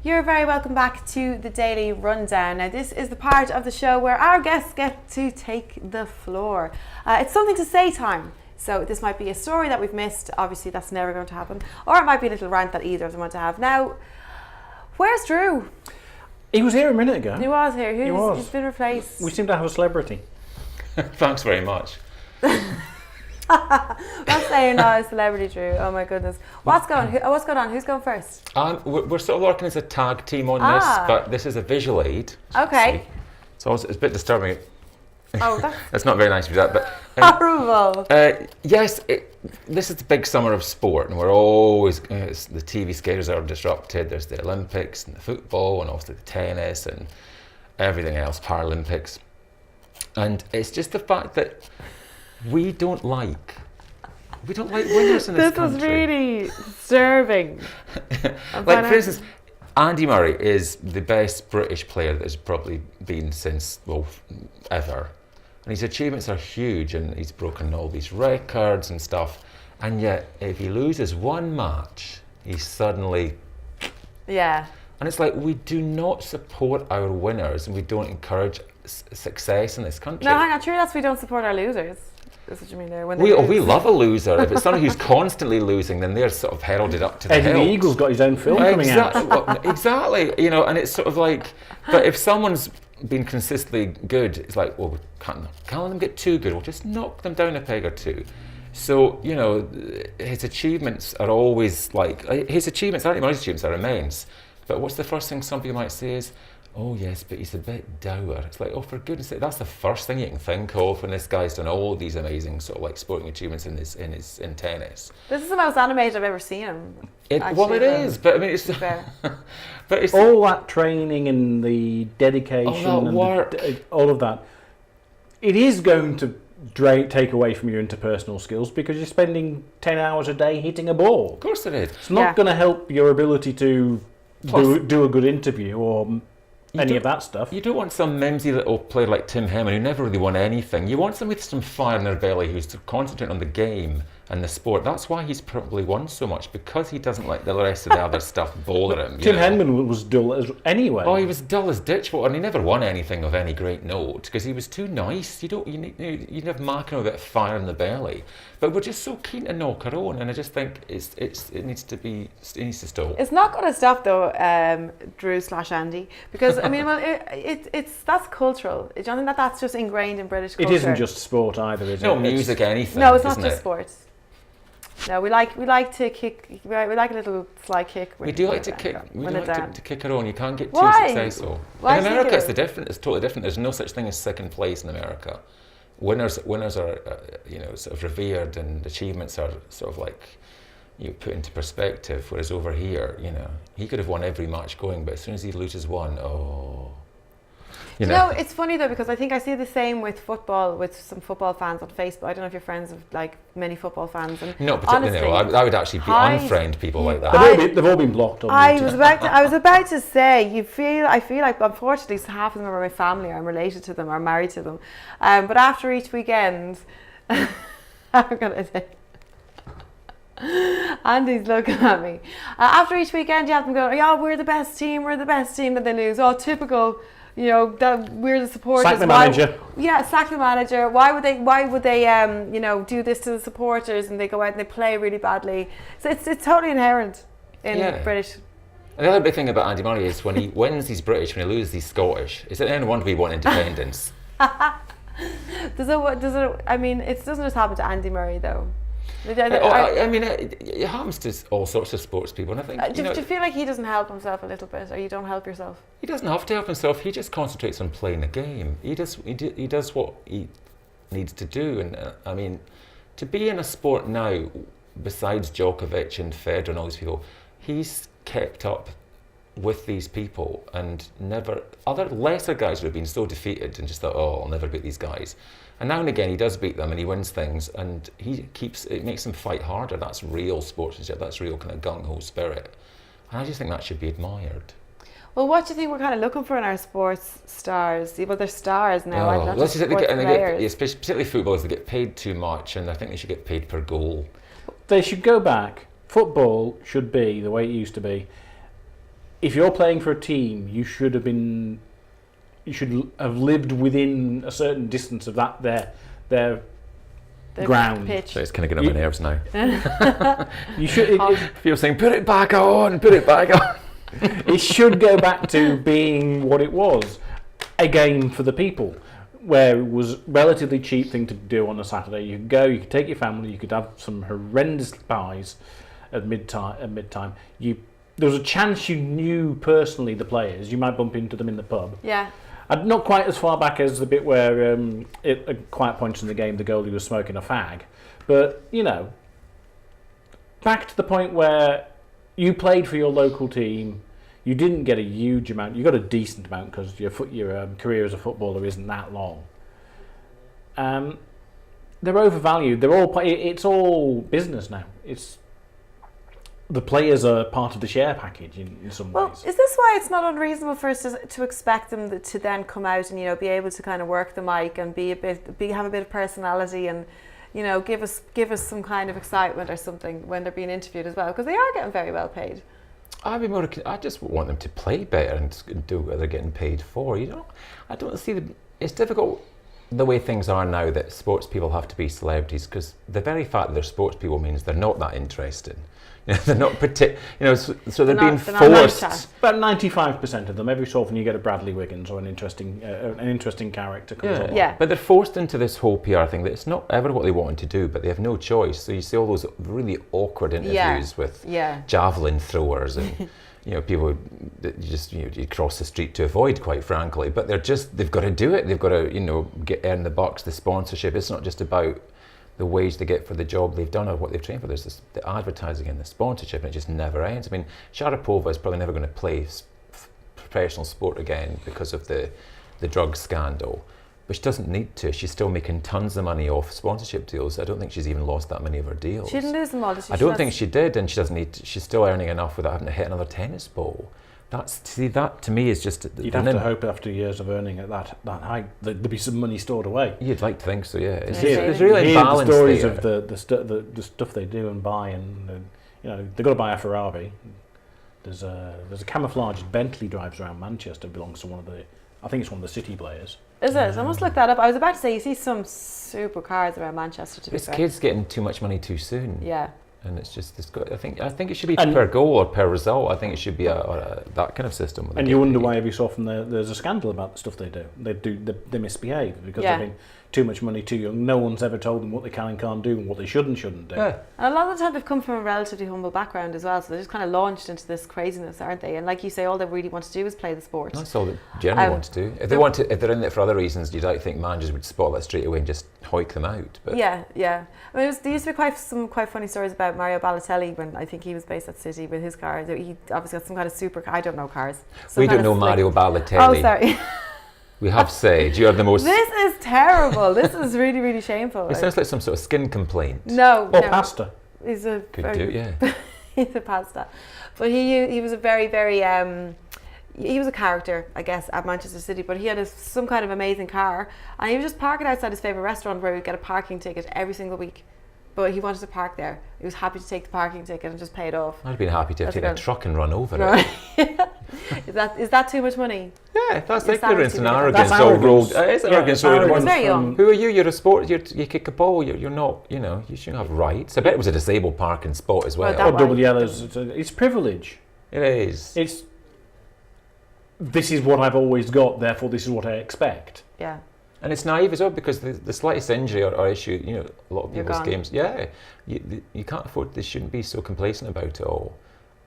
You're very welcome back to the Daily Rundown. Now, this is the part of the show where our guests get to take the floor. It's something to say time. So this might be a story that we've missed. Obviously, that's never going to happen. Or it might be a little rant that either of them want to have. Now, where's Drew? He was here a minute ago. He was here. He's been replaced. We seem to have a celebrity. Thanks very much. That's saying not a celebrity, Drew. Oh my goodness. What's going on? Who's going first? We're sort of working as a tag team on this, but this is a visual aid. Okay. So it's a bit disturbing. Oh, that's not very nice to do that, but horrible. Yes, this is the big summer of sport, and we're always the TV schedules are disrupted. There's the Olympics and the football, and obviously the tennis and everything else, Paralympics, and it's just the fact that we don't like winners in this country. This is really disturbing. Like, for instance, Andy Murray is the best British player that has probably been since, ever. And his achievements are huge, and he's broken all these records and stuff. And yet, if he loses one match, he's suddenly... Yeah. And it's like, we do not support our winners, and we don't encourage success in this country. No, hang on. True, we don't support our losers. That's what you mean there. We love a loser. If it's someone who's constantly losing, then they're sort of heralded up to the hilt. Eddie the Eagle's got his own film coming out. Well, exactly. And it's sort of like, but if someone's been consistently good, it's like, well, we can't let them get too good. We'll just knock them down a peg or two. So, his achievements are always like, Andy Murray's achievements are immense. But what's the first thing some people might say is, oh yes, but he's a bit dour. It's like, oh, for goodness sake, that's the first thing you can think of when this guy's done all these amazing sort of like sporting achievements in tennis. This is the most animated I've ever seen him. It is, but I mean, it's but it's all that training and the dedication and work. All of that. It is going to take away from your interpersonal skills because you're spending 10 hours a day hitting a ball. Of course it is. It's not going to help your ability to do a good interview or any of that stuff. You don't want some mimsy little player like Tim Henman who never really won anything. You want someone with some fire in their belly who's to concentrate on the game and the sport. That's why he's probably won so much, because he doesn't like the rest of the other stuff bother him. Tim Henman was dull anyway. Oh, he was dull as ditchwater, and he never won anything of any great note because he was too nice. You have Markin with a bit of fire in the belly, but we're just so keen to knock our own, and I just think it needs to stop. It's not going to stop though, Drew/Andy, because I mean, that's cultural. Do you think that's just ingrained in British culture? It isn't just sport either, is it? No, music, anything. No, it's not just sports. No, we like to kick. We like a little sly kick. We do like to kick. We do like to kick our own. You can't get too successful. Why in America, it's totally different. There's no such thing as second place in America. Winners are sort of revered, and achievements are sort of like put into perspective. Whereas over here, he could have won every match going, but as soon as he loses one, it's funny though, because I think I see the same with football, with some football fans on Facebook. I don't know if you're friends with like many football fans. And no, particularly. Honestly, I would actually unfriend people like that. They've all been blocked on I was about to say, I feel like unfortunately half of them are my family. I'm related to them, or married to them. But after each weekend, I'm gonna say, Andy's looking at me. After each weekend, you have them going, "Oh, we're the best team. Then they lose. Oh, typical." That we're the supporters. Sack the manager. Sack the manager. Why would they do this to the supporters, and they go out and they play really badly? So it's totally inherent in British. And the other big thing about Andy Murray is when he wins, he's British. When he loses, he's Scottish. Is it any wonder we want independence? Does it? I mean, it doesn't just happen to Andy Murray though. It happens to all sorts of sports people, and I think do you feel like he doesn't help himself a little bit, or you don't help yourself? He doesn't have to help himself. He just concentrates on playing the game. He does what he needs to do, and I mean, to be in a sport now, besides Djokovic and Federer and all these people, he's kept up with these people, and never other lesser guys would have been so defeated and just thought, oh, I'll never beat these guys. And now and again he does beat them and he wins things, and it makes him fight harder. That's real sportsmanship. That's real kind of gung-ho spirit. And I just think that should be admired. Well, what do you think we're kind of looking for in our sports stars? Well, they're stars now. Particularly footballers, they get paid too much, and I think they should get paid per goal. They should go back. Football should be the way it used to be. if you're playing for a team, you should have lived within a certain distance of their The ground. pitch. So it's kind of getting on my nerves now. You should. If you're saying, put it back on, put it back on. It should go back to being what it was, a game for the people, where it was a relatively cheap thing to do on a Saturday. You could go, you could take your family, you could have some horrendous pies at midtime. There was a chance you knew personally the players. You might bump into them in the pub. Yeah. Not quite as far back as the bit where at quiet points in the game the goalie was smoking a fag, but back to the point where you played for your local team. You didn't get a huge amount. You got a decent amount because your career as a footballer isn't that long. They're overvalued. It's all business now. The players are part of the share package in some Well, ways. is this why it's not unreasonable for us to expect them to then come out and be able to kind of work the mic and have a bit of personality and give us some kind of excitement or something when they're being interviewed as well, because they are getting very well paid. I just want them to play better and do what they're getting paid for. I don't see it's difficult the way things are now that sports people have to be celebrities, because the very fact that they're sports people means they're not that interesting. They're not so they're being forced. About 95% of them. Every so often you get a Bradley Wiggins or an interesting character comes along. Yeah. But they're forced into this whole PR thing that it's not ever what they wanted to do, but they have no choice. So you see all those really awkward interviews with javelin throwers and people that you cross the street to avoid, quite frankly. But they've got to do it. They've got to earn the bucks, the sponsorship. It's not just about the wage they get for the job they've done or what they've trained for. There's the advertising and the sponsorship, and it just never ends. I mean, Sharapova is probably never going to play professional sport again because of the drug scandal, but she doesn't need to. She's still making tons of money off sponsorship deals. I don't think she's even lost that many of her deals. She didn't lose them all, did she? I don't think she did, and she doesn't need to, she's still earning enough without having to hit another tennis ball. That to me is just... You'd have to hope after years of earning at that height there'd be some money stored away. You'd like to think so, yeah. It's really imbalance the stories there. of the stuff they do and buy, and they've got to buy a Ferrari. There's a camouflaged Bentley drives around Manchester, belongs to I think it's one of the City players. Is it? I must look that up. I was about to say, you see some super cars around Manchester, to be fair. This kid's getting too much money too soon. Yeah. And it's just I think it should be per goal or per result. I think it should be that kind of system. And you wonder why every so often there's a scandal about the stuff they do. They misbehave because they've been too much money too young. No one's ever told them what they can and can't do and what they should and shouldn't do. Yeah. And a lot of the time they've come from a relatively humble background as well, so they're just kind of launched into this craziness, aren't they? And like you say, all they really want to do is play the sport. That's all they generally want to do. If they're in it for other reasons, you'd think managers would spot that straight away and just hoik them out. But Yeah. I mean, there used to be some quite funny stories about Mario Balotelli when I think he was based at City with his car. He obviously got some kind of super car. I don't know cars. We don't know Mario Balotelli. Oh, sorry. We have said you are the most... This is terrible. This is really, really shameful. It sounds like some sort of skin complaint. No. Pasta. He's a Could do, yeah. He's a pasta. But he was a very, very... he was a character, I guess, at Manchester City, but he had some kind of amazing car, and he was just parking outside his favourite restaurant where he would get a parking ticket every single week. But he wanted to park there. He was happy to take the parking ticket and just pay it off. I'd been happy to have taken a truck and run over Right. it. Is that too much money? Yeah, that's Your ignorance sanity and really- arrogance That's all arrogance. rolled. It's arrogance. all It's rolled. very young. Who are you? You're a sport. You kick a ball. You're not. You shouldn't have rights. I bet it was a disabled parking spot as well. Well, Or double yellows. It's privilege. It is. This is what I've always got, therefore this is what I expect. Yeah. And it's naive as well, because the slightest injury or issue, a lot of You're people's gone. games, you can't afford. They shouldn't be so complacent about it all,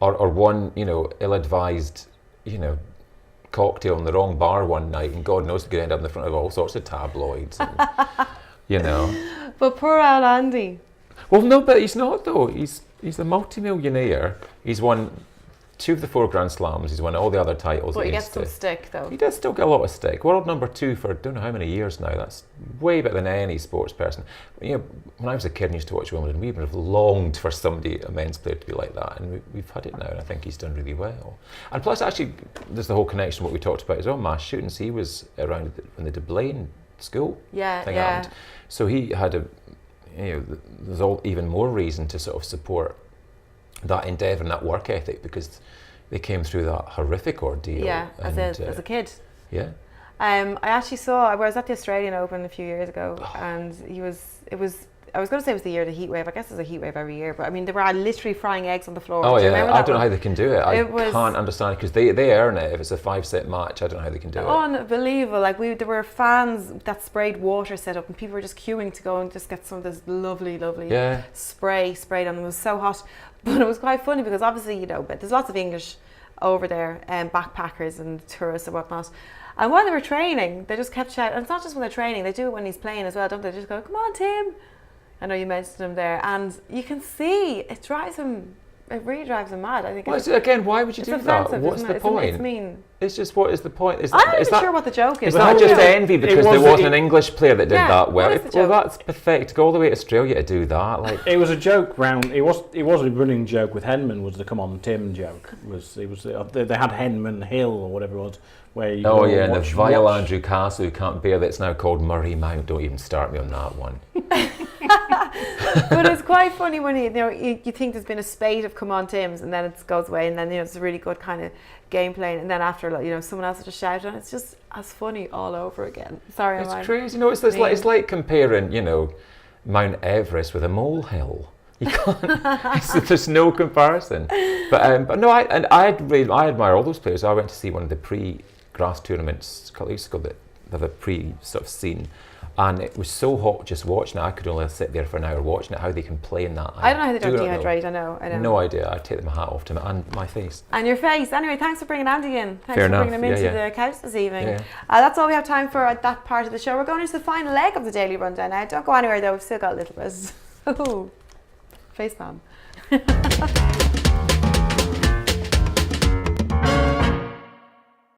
or one ill-advised cocktail in the wrong bar one night, and God knows it could end up in the front of all sorts of tabloids. And, But poor old Andy. Well, no, but he's not though. He's a multi-millionaire. He's won 2 of the 4 Grand Slams. He's won all the other titles. But he that gets some stick though. He does still get a lot of stick. World number 2 for don't know how many years now. That's way better than any sports person. When I was a kid and used to watch Wimbledon, we would have longed for somebody, a men's player, to be like that, and we've had it now, and I think he's done really well. And plus, actually, there's the whole connection what we talked about as well, mass shootings. He was around when the Dublin school thing happened, so he had there's all even more reason to sort of support that endeavour and that work ethic, because they came through that horrific ordeal. Yeah, as a kid. Yeah. I actually I was at the Australian Open a few years ago, and I was going to say it was the year of the heat wave. I guess there's a heat wave every year, but I mean, they were literally frying eggs on the floor. Oh, do you yeah. remember I that don't know one? how they can do it. I can't understand, because they earn it if it's a 5-set match. I don't know how they can do it. Unbelievable. Like, there were fans that sprayed water set up, and people were just queuing to go and just get some of this lovely spray sprayed on them. It was so hot. But it was quite funny because obviously, you know, but there's lots of English over there, backpackers and tourists and whatnot. And while they were training, they just kept shouting. And it's not just when they're training, they do it when he's playing as well, don't they? They just go, "Come on, Tim." I know you mentioned him there, and you can see it really drives him mad. I think. Well, again, why would you do that? What's the point? It's mean. It's just, what is the point? I'm not even sure what the joke is. Is that just envy because there wasn't an English player that did that well? Well, that's pathetic. To go all the way to Australia to do that, like. It was a joke round. It was a running joke with Henman. Was the "Come on, Tim" joke? They had Henman Hill or whatever it was. Where you and the vile Andrew Castle who can't bear that it's now called Murray Mount. Don't even start me on that one. But it's quite funny when you think there's been a spate of "Come on, Tims," and then it goes away, and then it's a really good kind of gameplay, and then after someone else will just shout, and it's just as funny all over again. Sorry, it's crazy. No, it's like comparing Mount Everest with a molehill. You can't. There's no comparison. But no, I admire all those players. I went to see one of the pre-grass tournaments a couple of weeks ago that have a pre sort of scene, and it was so hot just watching it. I could only sit there for an hour watching it. How they can play in that. I don't know how they don't dehydrate. I know. No idea. I take my hat off to them and my face. And your face. Anyway, thanks for bringing Andy in. Thanks Fair for bringing enough. him into the couch this evening. Yeah. That's all we have time for at that part of the show. We're going into the final leg of the Daily Rundown now. Don't go anywhere though. We've still got a little bit. Face palm.